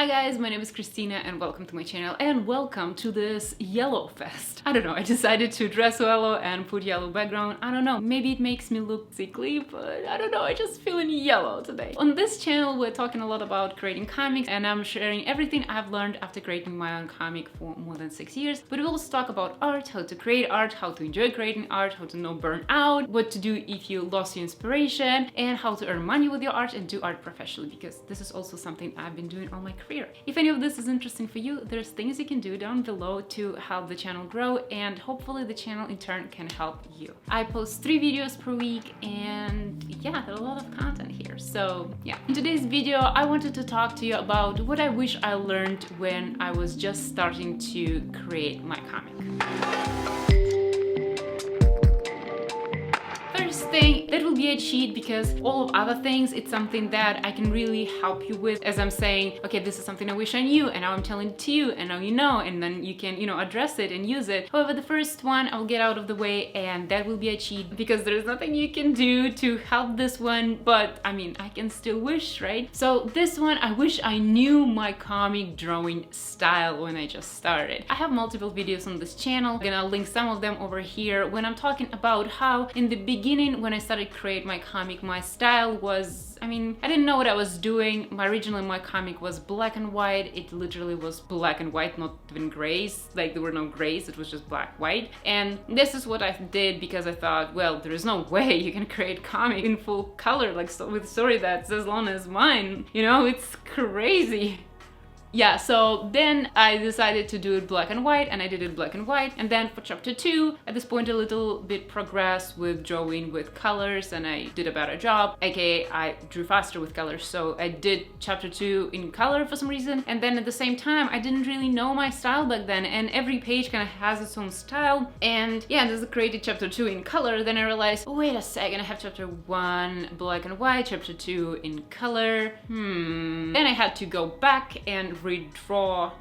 Hi guys, my name is Christina and welcome to my channel and welcome to this yellow fest. I don't know, I decided to dress yellow and put yellow background. I don't know, maybe it makes me look sickly, but I don't know, I just feeling yellow today. On this channel we're talking a lot about creating comics and I'm sharing everything I've learned after creating my own comic for more than 6 years. But we also talk about art, how to create art, how to enjoy creating art, how to not burn out, what to do if you lost your inspiration, and how to earn money with your art and do art professionally, because this is also something I've been doing all my career. If any of this is interesting for you, there's things you can do down below to help the channel grow, and hopefully the channel in turn can help you. I post 3 videos per week and yeah, there's a lot of content here. So yeah, in today's video I wanted to talk to you about what I wish I learned when I was just starting to create my comic. Thing that will be a cheat, because all of other things, it's something that I can really help you with as I'm saying, okay, this is something I wish I knew and now I'm telling it to you and now you know, and then you can, address it and use it. However, the first one I'll get out of the way, and that will be a cheat because there's nothing you can do to help this one, but I mean, I can still wish, right? So this one, I wish I knew my comic drawing style when I just started. I have multiple videos on this channel. I'm gonna link some of them over here when I'm talking about how in the beginning when I started create my comic, my style was, I didn't know what I was doing. Originally my comic was black and white. It literally was black and white, not even grays. Like there were no grays, it was just black, white. And this is what I did because I thought, well, there is no way you can create comic in full color, like with story that's as long as mine. It's crazy. Yeah, so then I decided to do it black and white, and I did it black and white. And then for chapter 2, at this point a little bit progressed with drawing with colors, and I did a better job, aka I drew faster with colors. So I did chapter 2 in color for some reason, and then at the same time I didn't really know my style back then, and every page kind of has its own style. And yeah, as I created chapter 2 in color, then I realized, oh, wait a second, I have chapter 1 black and white, chapter 2 in color. Then I had to go back and redraw,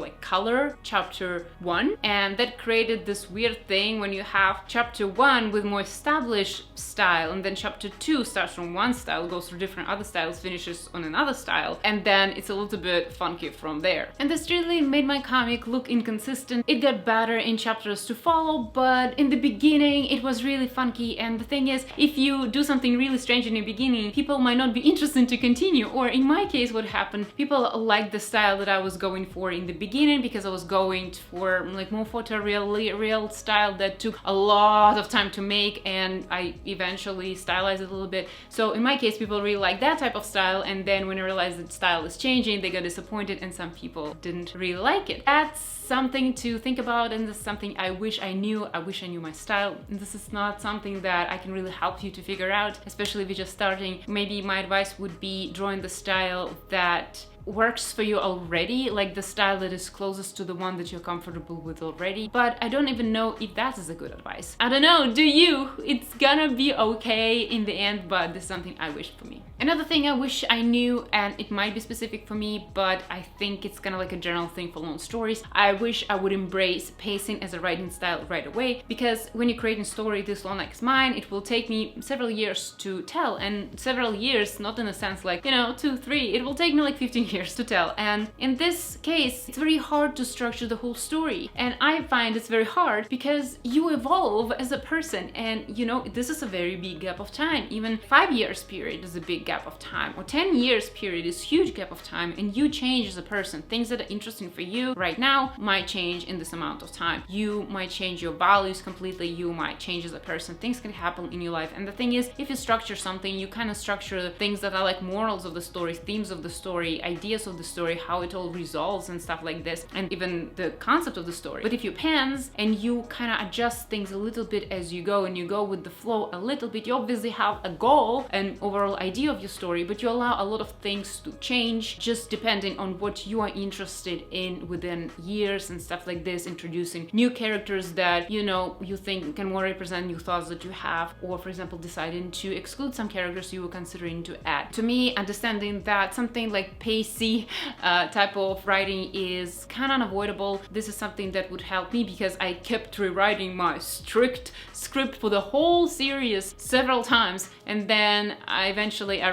like color chapter 1, and that created this weird thing when you have chapter 1 with more established style, and then chapter 2 starts from one style, goes through different other styles, finishes on another style, and then it's a little bit funky from there. And this really made my comic look inconsistent. It got better in chapters to follow, but in the beginning it was really funky. And the thing is, if you do something really strange in the beginning, people might not be interested to continue. Or in my case, what happened, people liked the style that I was going for in the beginning because I was going for like more photoreal style that took a lot of time to make, and I eventually stylized it a little bit. So in my case, people really like that type of style, and then when I realized that style is changing, they got disappointed and some people didn't really like it. That's something to think about, and this is something I wish I knew. I wish I knew my style, and this is not something that I can really help you to figure out, especially if you're just starting. Maybe my advice would be drawing the style that works for you already, like the style that is closest to the one that you're comfortable with already. But I don't even know if that is a good advice. I don't know, do you? It's gonna be okay in the end, but this is something I wish for me. Another thing I wish I knew, and it might be specific for me, but I think it's kind of like a general thing for long stories, I wish I would embrace pacing as a writing style right away, because when you're creating a story this long like mine, it will take me several years to tell, and several years, not in a sense like, 2, 3, it will take me like 15 years to tell. And in this case, it's very hard to structure the whole story, and I find it's very hard because you evolve as a person, and this is a very big gap of time. Even 5 years period is a big gap of time, or 10 years period is huge gap of time, and you change as a person. Things that are interesting for you right now might change in this amount of time. You might change your values completely, you might change as a person. Things can happen in your life, and the thing is, if you structure something, you kind of structure the things that are like morals of the story, themes of the story, ideas of the story, how it all resolves and stuff like this, and even the concept of the story. But if you pans and you kind of adjust things a little bit as you go, and you go with the flow a little bit, you obviously have a goal, an overall idea of your story, but you allow a lot of things to change just depending on what you are interested in within years and stuff like this, introducing new characters that you think can more represent new thoughts that you have, or for example deciding to exclude some characters you were considering to add. To me, understanding that something like pacing PC type of writing is kind of unavoidable. This is something that would help me because I kept rewriting my strict script for the whole series several times, and then I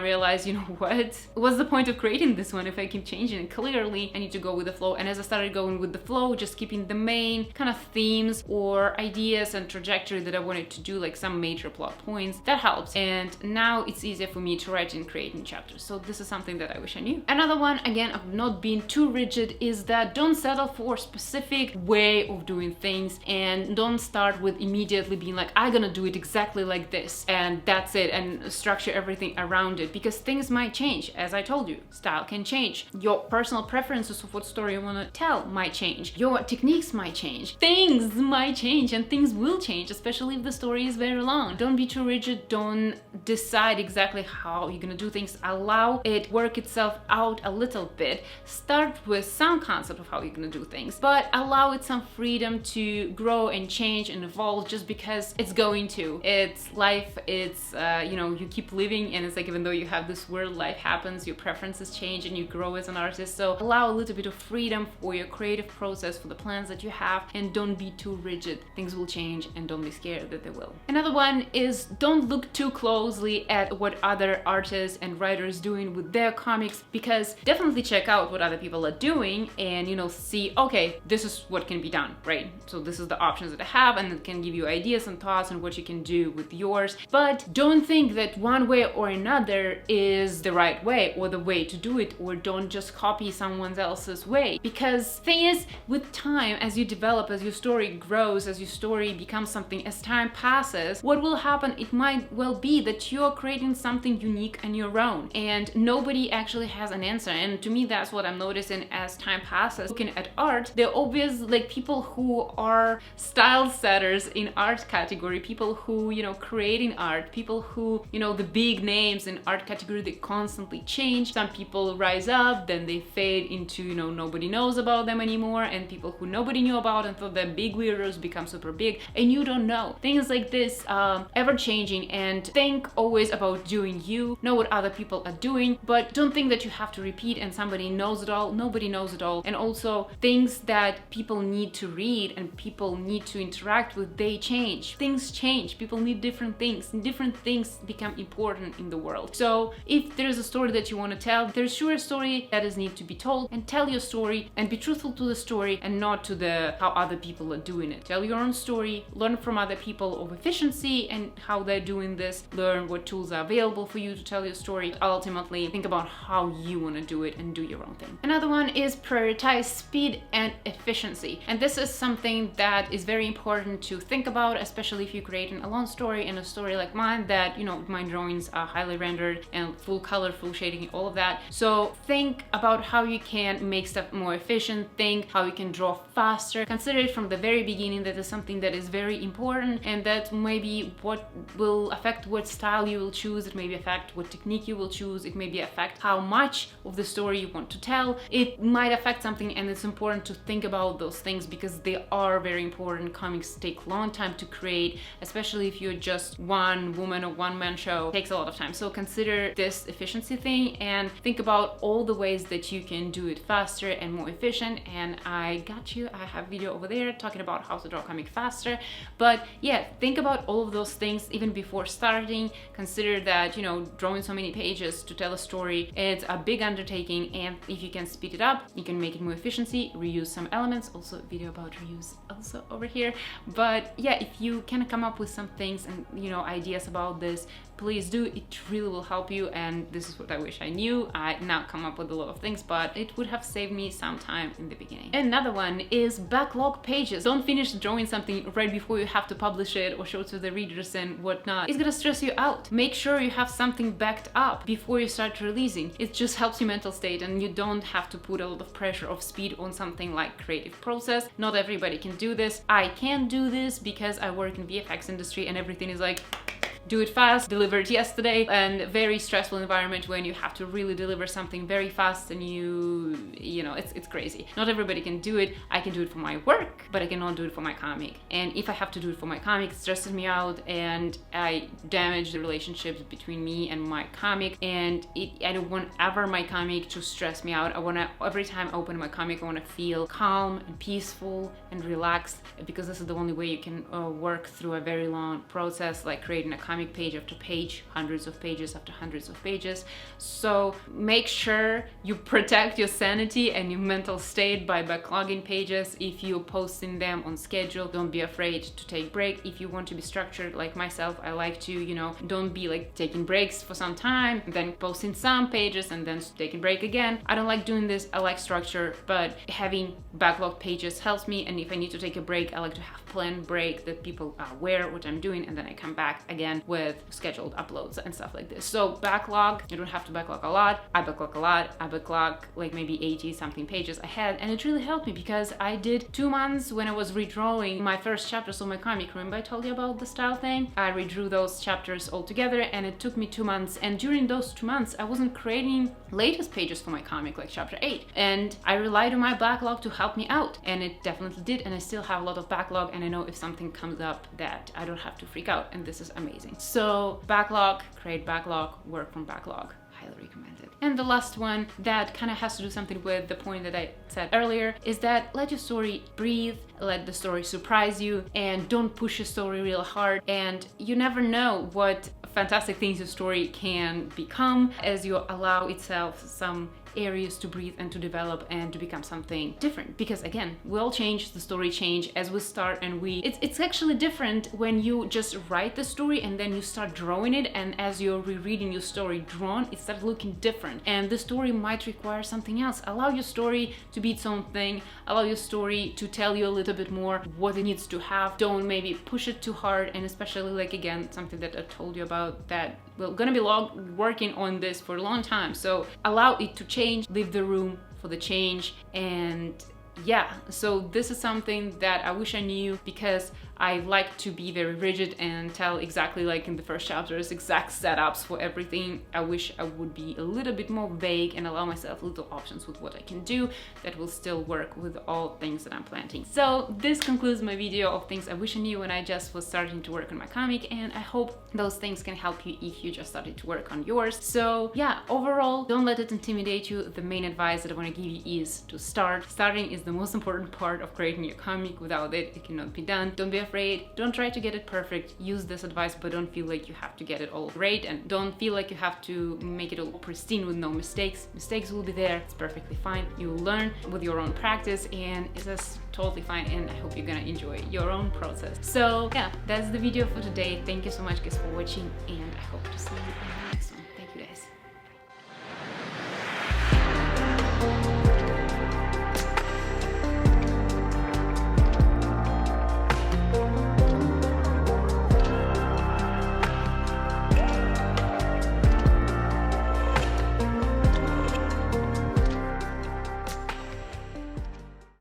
realized, you know what? What's the point of creating this one if I keep changing it? Clearly, I need to go with the flow. And as I started going with the flow, just keeping the main kind of themes or ideas and trajectory that I wanted to do, like some major plot points, that helps. And now it's easier for me to write and create in chapters. So this is something that I wish I knew. Another one, again, of not being too rigid, is that don't settle for a specific way of doing things, and don't start with immediately being like, I'm gonna do it exactly like this and that's it, and structure everything around it, because things might change. As I told you, style can change. Your personal preferences of what story you want to tell might change. Your techniques might change. Things might change, and things will change, especially if the story is very long. Don't be too rigid. Don't decide exactly how you're gonna do things. Allow it work itself out a little bit. Start with some concept of how you're gonna do things, but allow it some freedom to grow and change and evolve, just because it's going to. It's life. It's you know, you keep living, and it's like, even though you have this world, life happens, your preferences change, and you grow as an artist. So allow a little bit of freedom for your creative process, for the plans that you have, and don't be too rigid. Things will change, and don't be scared that they will. Another one is don't look too closely at what other artists and writers doing with their comics, because definitely check out what other people are doing and, you know, see, okay, this is what can be done, right? So this is the options that I have, and it can give you ideas and thoughts on what you can do with yours. But don't think that one way or another is the right way or the way to do it, or don't just copy someone else's way. Because thing is, with time, as you develop, as your story grows, as your story becomes something, as time passes, what will happen, it might well be that you're creating something unique and your own, and nobody actually has an answer. And to me, that's what I'm noticing as time passes. Looking at art, there are obvious, like, people who are style setters in art category, people who, you know, creating art, people who, you know, the big names in art category, they constantly change. Some people rise up, then they fade into, you know, nobody knows about them anymore, and people who nobody knew about and thought they're big weirdos become super big, and you don't know. Things like this, ever changing, and think always about doing you. Know what other people are doing, but don't think that you have to repeat and somebody knows it all. Nobody knows it all. And also, things that people need to read and people need to interact with, they change. Things change. People need different things, and different things become important in the world. So if there's a story that you want to tell, there's sure a story that is need to be told, and tell your story and be truthful to the story and not to the how other people are doing it. Tell your own story, learn from other people of efficiency and how they're doing this, learn what tools are available for you to tell your story. Ultimately, think about how you want to do it and do your own thing. Another one is prioritize speed and efficiency. And this is something that is very important to think about, especially if you're creating a long story and a story like mine that, you know, my drawings are highly rendered and full color, full shading, all of that. So think about how you can make stuff more efficient. Think how you can draw faster. Consider it from the very beginning that is something that is very important, and that maybe what will affect what style you will choose. It may affect what technique you will choose. It may affect how much of the story you want to tell. It might affect something, and it's important to think about those things because they are very important. Comics take a long time to create, especially if you're just one woman or one man show. It takes a lot of time. So consider this efficiency thing and think about all the ways that you can do it faster and more efficient. And I got you. I have a video over there talking about how to draw comic faster. But yeah, think about all of those things even before starting. Consider that, you know, drawing so many pages to tell a story, it's a big undertaking, and if you can speed it up, you can make it more efficiency, reuse some elements. Also, video about reuse also over here. But yeah, if you can come up with some things and, you know, ideas about this, please do. It really will help you, and this is what I wish I knew. I now come up with a lot of things, but it would have saved me some time in the beginning. Another one is backlog pages. Don't finish drawing something right before you have to publish it or show to the readers and whatnot. It's gonna stress you out. Make sure you have something backed up before you start releasing. It just helps your mental state, and you don't have to put a lot of pressure of speed on something like creative process. Not everybody can do this. I can do this because I work in VFX industry, and everything is like, do it fast, delivered yesterday, and very stressful environment when you have to really deliver something very fast, and you know, it's crazy. Not everybody can do it. I can do it for my work, but I cannot do it for my comic. And if I have to do it for my comic, it stresses me out and I damage the relationships between me and my comic. And I don't want ever my comic to stress me out. I want to, every time I open my comic, I want to feel calm and peaceful and relaxed, because this is the only way you can work through a very long process, like creating a comic page after page, hundreds of pages after hundreds of pages. So make sure you protect your sanity and your mental state by backlogging pages. If you're posting them on schedule, don't be afraid to take break. If you want to be structured like myself, I like to, you know, don't be like taking breaks for some time and then posting some pages and then taking break again. I don't like doing this. I like structure, but having backlog pages helps me. And if I need to take a break, I like to have planned break that people are aware what I'm doing, and then I come back again with scheduled uploads and stuff like this. So backlog, you don't have to backlog a lot. I backlog a lot. I backlog like maybe 80 something pages ahead, and it really helped me because I did 2 months when I was redrawing my first chapters of my comic. Remember I told you about the style thing? I redrew those chapters all together, and it took me 2 months. And during those 2 months, I wasn't creating latest pages for my comic like chapter 8, and I relied on my backlog to help me out, and it definitely did. And I still have a lot of backlog, and I know if something comes up that I don't have to freak out, and this is amazing. So backlog, create backlog, work from backlog. Highly recommended. And the last one that kind of has to do something with the point that I said earlier is that let your story breathe, let the story surprise you, and don't push your story real hard. And you never know what fantastic things your story can become as you allow itself some areas to breathe and to develop and to become something different. Because again, we all change, the story change as we start, and it's actually different when you just write the story and then you start drawing it, and as you're rereading your story drawn, it starts looking different, and the story might require something else. Allow your story to be its own thing. Allow your story to tell you a little bit more what it needs to have. Don't maybe push it too hard, and especially like again, something that I told you about, that we're gonna be working on this for a long time. So allow it to change, leave the room for the change. And yeah, so this is something that I wish I knew, because I like to be very rigid and tell exactly, like in the first chapters, exact setups for everything. I wish I would be a little bit more vague and allow myself little options with what I can do that will still work with all things that I'm planning. So this concludes my video of things I wish I knew when I just was starting to work on my comic, and I hope those things can help you if you just started to work on yours. So yeah, overall, don't let it intimidate you. The main advice that I want to give you is to start. Starting is the most important part of creating your comic. Without it, it cannot be done. Don't be afraid. Don't try to get it perfect. Use this advice, but don't feel like you have to get it all great, and don't feel like you have to make it all pristine with no mistakes. Mistakes will be there. It's perfectly fine. You will learn with your own practice, and it's just totally fine, and I hope you're gonna enjoy your own process. So yeah, that's the video for today. Thank you so much guys for watching, and I hope to see you in the next one.